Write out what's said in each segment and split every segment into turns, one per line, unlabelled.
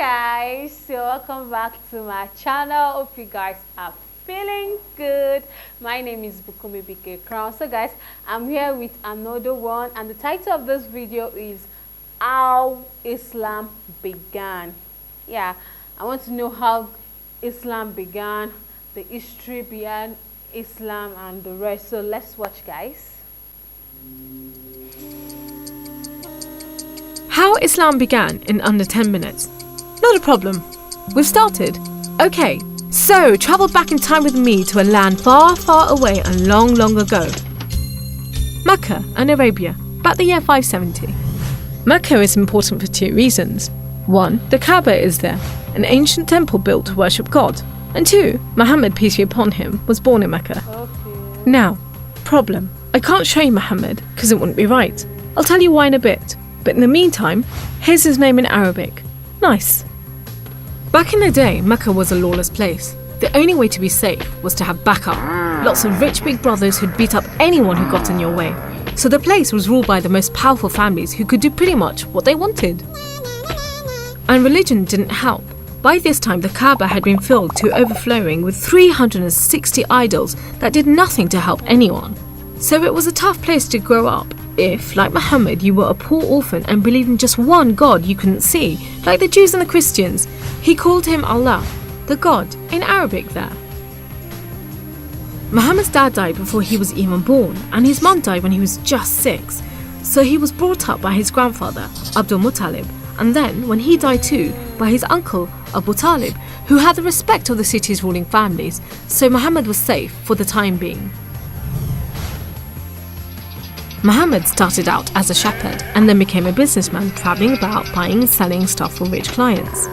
guys, so welcome back to my channel. Hope you guys are feeling good. My name is Bukumi BK Crown. So guys, I'm here with another one, and the title of this video is How Islam Began. Yeah, I want to know how Islam began, the history behind Islam and the rest. So let's watch, guys.
How Islam began in under 10 minutes. Not a problem. We've started. Okay, so travel back in time with me to a land far, far away and long, long ago. Mecca and Arabia, about the year 570. Mecca is important for two reasons. One, the Kaaba is there, an ancient temple built to worship God. And two, Muhammad, peace be upon him, was born in Mecca.
Okay.
Now, problem. I can't show you Muhammad because it wouldn't be right. I'll tell you why in a bit. But in the meantime, here's his name in Arabic. Nice. Back in the day, Mecca was a lawless place. The only way to be safe was to have backup. Lots of rich big brothers who'd beat up anyone who got in your way. So the place was ruled by the most powerful families who could do pretty much what they wanted. And religion didn't help. By this time, the Kaaba had been filled to overflowing with 360 idols that did nothing to help anyone. So it was a tough place to grow up if, like Muhammad, you were a poor orphan and believed in just one God you couldn't see, like the Jews and the Christians. He called him Allah, the God, in Arabic there. Muhammad's dad died before he was even born, and his mum died when he was just 6. So he was brought up by his grandfather, Abdul Muttalib, and then, when he died too, by his uncle, Abu Talib, who had the respect of the city's ruling families, so Muhammad was safe for the time being. Muhammad started out as a shepherd and then became a businessman, travelling about buying and selling stuff for rich clients.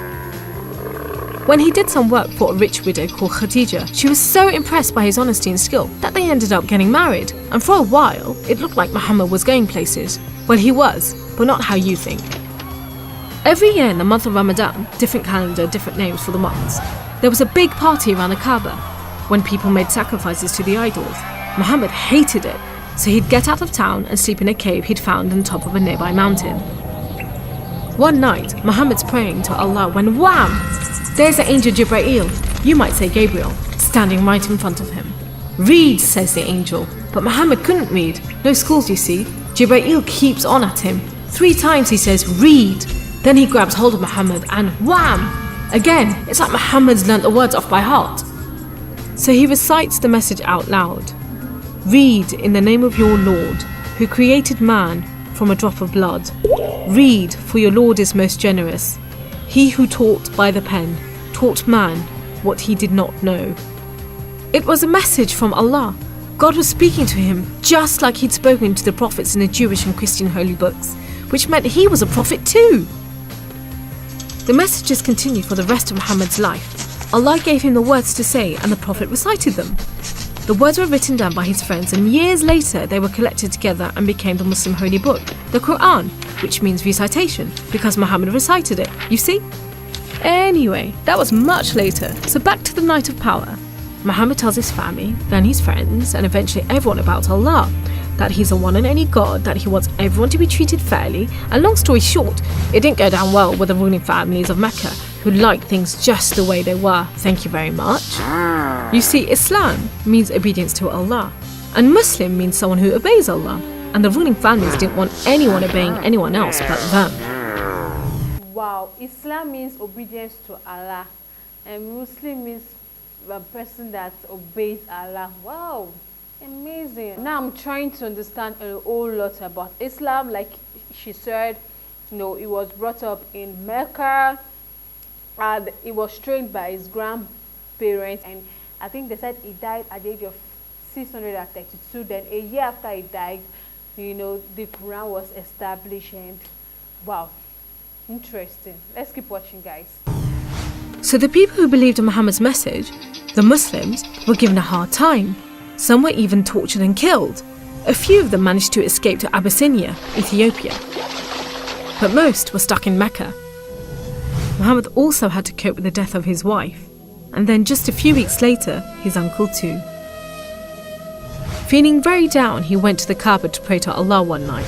When he did some work for a rich widow called Khadija, she was so impressed by his honesty and skill that they ended up getting married, and for a while it looked like Muhammad was going places. Well, he was, but not how you think. Every year in the month of Ramadan, different calendar, different names for the months, there was a big party around the Kaaba when people made sacrifices to the idols. Muhammad hated it, so he'd get out of town and sleep in a cave he'd found on top of a nearby mountain. One night, Muhammad's praying to Allah when wham! There's the angel Jibreel, you might say Gabriel, standing right in front of him. Read, says the angel, but Muhammad couldn't read. No schools, you see. Jibreel keeps on at him. 3 times he says, read. Then he grabs hold of Muhammad and wham! Again, it's like Muhammad's learnt the words off by heart. So he recites the message out loud. Read in the name of your Lord, who created man from a drop of blood. Read, for your Lord is most generous. He who taught by the pen, taught man what he did not know. It was a message from Allah. God was speaking to him just like he'd spoken to the prophets in the Jewish and Christian holy books, which meant he was a prophet too. The messages continued for the rest of Muhammad's life. Allah gave him the words to say and the prophet recited them. The words were written down by his friends, and years later they were collected together and became the Muslim holy book, the Quran, which means recitation, because Muhammad recited it, you see? Anyway, that was much later, so back to the night of power. Muhammad tells his family, then his friends, and eventually everyone about Allah, that he's the one and only God, that he wants everyone to be treated fairly, and long story short, it didn't go down well with the ruling families of Mecca, who liked things just the way they were, thank you very much. You see, Islam means obedience to Allah, and Muslim means someone who obeys Allah, and the ruling families didn't want anyone obeying anyone else but them.
Wow, Islam means obedience to Allah, and Muslim means a person that obeys Allah. Wow, amazing. Now I'm trying to understand a whole lot about Islam. Like she said, it was brought up in Mecca, and it was trained by his grandparents, and I think they said he died at the age of 632. Then a year after he died, the Quran was established, and wow, interesting. Let's keep watching, guys.
So the people who believed in Muhammad's message, the Muslims, were given a hard time. Some were even tortured and killed. A few of them managed to escape to Abyssinia, Ethiopia. But most were stuck in Mecca. Muhammad also had to cope with the death of his wife, and then just a few weeks later, his uncle too. Feeling very down, he went to the Kaaba to pray to Allah one night.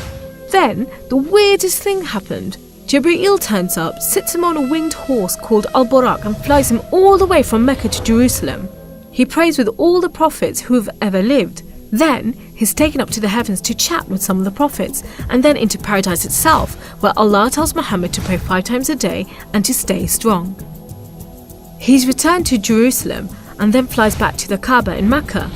Then, the weirdest thing happened. Jibreel turns up, sits him on a winged horse called Al-Buraq and flies him all the way from Mecca to Jerusalem. He prays with all the prophets who have ever lived. Then he's taken up to the heavens to chat with some of the prophets, and then into paradise itself, where Allah tells Muhammad to pray 5 times a day and to stay strong. He's returned to Jerusalem and then flies back to the Kaaba in Mecca.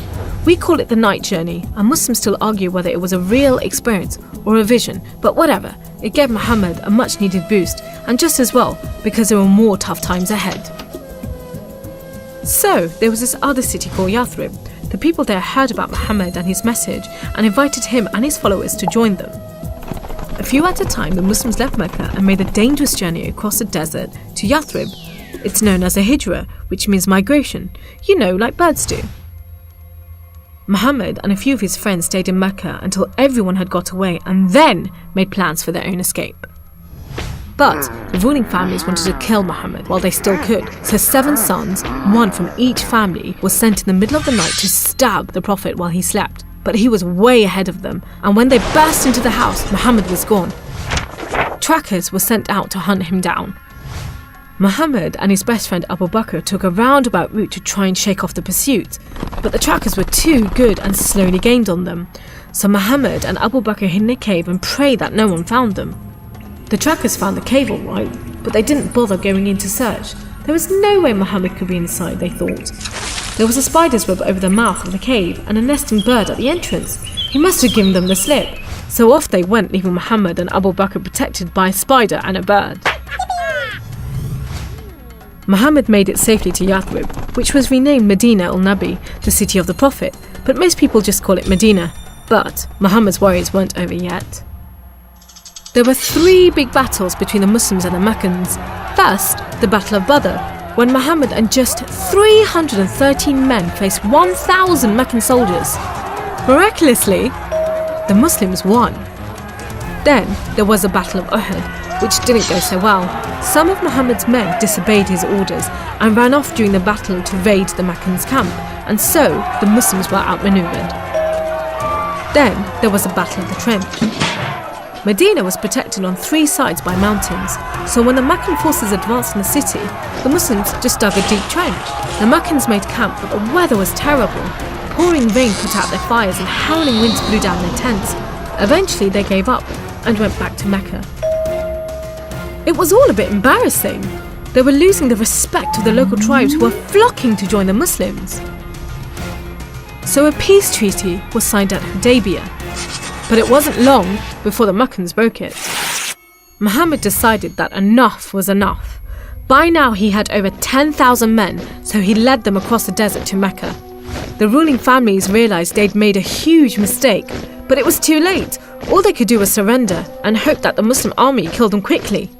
We call it the night journey, and Muslims still argue whether it was a real experience or a vision, but whatever, it gave Muhammad a much needed boost, and just as well, because there were more tough times ahead. So, there was this other city called Yathrib. The people there heard about Muhammad and his message and invited him and his followers to join them. A few at a time, the Muslims left Mecca and made the dangerous journey across the desert to Yathrib. It's known as a hijra, which means migration, like birds do. Muhammad and a few of his friends stayed in Mecca until everyone had got away and then made plans for their own escape. But the ruling families wanted to kill Muhammad while they still could, so 7 sons, one from each family, were sent in the middle of the night to stab the Prophet while he slept. But he was way ahead of them, and when they burst into the house, Muhammad was gone. Trackers were sent out to hunt him down. Muhammad and his best friend Abu Bakr took a roundabout route to try and shake off the pursuit, but the trackers were too good and slowly gained on them. So Muhammad and Abu Bakr hid in a cave and prayed that no one found them. The trackers found the cave all right, but they didn't bother going in to search. There was no way Muhammad could be inside, they thought. There was a spider's web over the mouth of the cave and a nesting bird at the entrance. He must have given them the slip. So off they went, leaving Muhammad and Abu Bakr protected by a spider and a bird. Muhammad made it safely to Yathrib, which was renamed Medina al-Nabi, the city of the Prophet, but most people just call it Medina. But Muhammad's worries weren't over yet. There were 3 big battles between the Muslims and the Meccans. First, the Battle of Badr, when Muhammad and just 313 men faced 1,000 Meccan soldiers. Miraculously, the Muslims won. Then there was the Battle of Uhud, which didn't go so well. Some of Muhammad's men disobeyed his orders and ran off during the battle to raid the Meccans' camp, and so the Muslims were outmaneuvered. Then there was the Battle of the Trench. Medina was protected on 3 sides by mountains, so when the Meccan forces advanced in the city, the Muslims just dug a deep trench. The Meccans made camp, but the weather was terrible. Pouring rain put out their fires and howling winds blew down their tents. Eventually they gave up and went back to Mecca. It was all a bit embarrassing. They were losing the respect of the local tribes who were flocking to join the Muslims. So a peace treaty was signed at Hudaybiyah. But it wasn't long before the Meccans broke it. Muhammad decided that enough was enough. By now he had over 10,000 men, so he led them across the desert to Mecca. The ruling families realised they'd made a huge mistake, but it was too late. All they could do was surrender and hope that the Muslim army killed them quickly.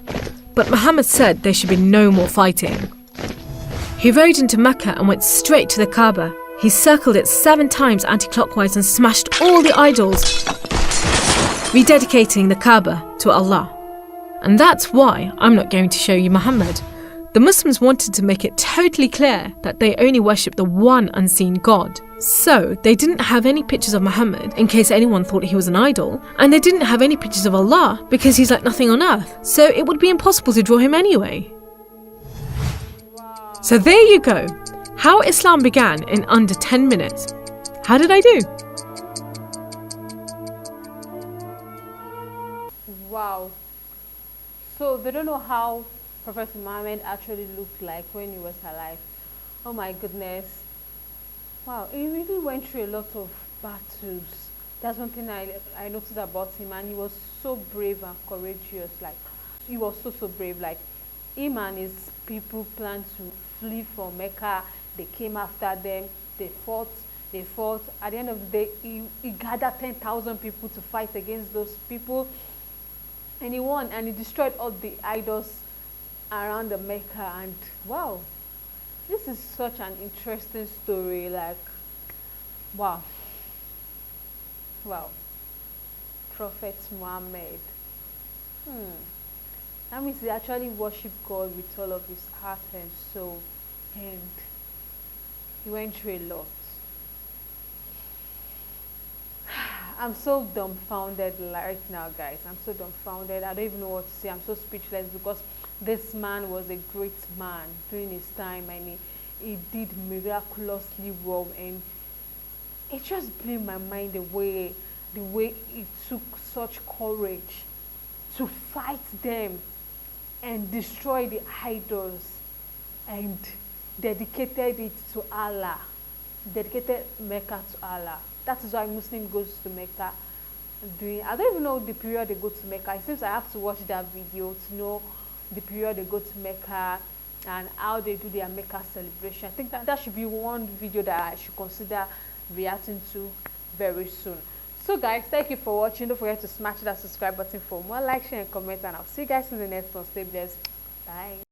But Muhammad said there should be no more fighting. He rode into Mecca and went straight to the Kaaba. He circled it 7 times anti-clockwise and smashed all the idols, rededicating the Kaaba to Allah. And that's why I'm not going to show you Muhammad. The Muslims wanted to make it totally clear that they only worship the one unseen God. So they didn't have any pictures of Muhammad in case anyone thought he was an idol, and they didn't have any pictures of Allah because he's like nothing on earth, so it would be impossible to draw him anyway. So there you go, how Islam began in under 10 minutes. How did I do?
Wow. So they don't know how Prophet Muhammad actually looked like when he was alive. Oh my goodness. Wow, he really went through a lot of battles. That's one thing I noticed about him, and he was so brave and courageous. Like, he was so brave. Like, him and his people planned to flee from Mecca. They came after them. They fought. At the end of the day, he gathered 10,000 people to fight against those people. And he won, and he destroyed all the idols around the Mecca. And wow, this is such an interesting story. Like, wow. Prophet Muhammad. That means he actually worshipped God with all of his heart and soul, and he went through a lot. I'm so dumbfounded right now, guys. I'm so dumbfounded. I don't even know what to say. I'm so speechless because this man was a great man during his time, and he did miraculously well, and it just blew my mind the way it took such courage to fight them and destroy the idols and dedicated it to Allah, dedicated Mecca to Allah. That is why Muslim goes to Mecca. I don't even know the period they go to Mecca. It seems I have to watch that video to know the period they go to Mecca and how they do their Mecca celebration. I think that should be one video that I should consider reacting to very soon. So guys, thank you for watching. Don't forget to smash that subscribe button for more, like, share, and comment, and I'll see you guys in the next one. Stay blessed. Bye.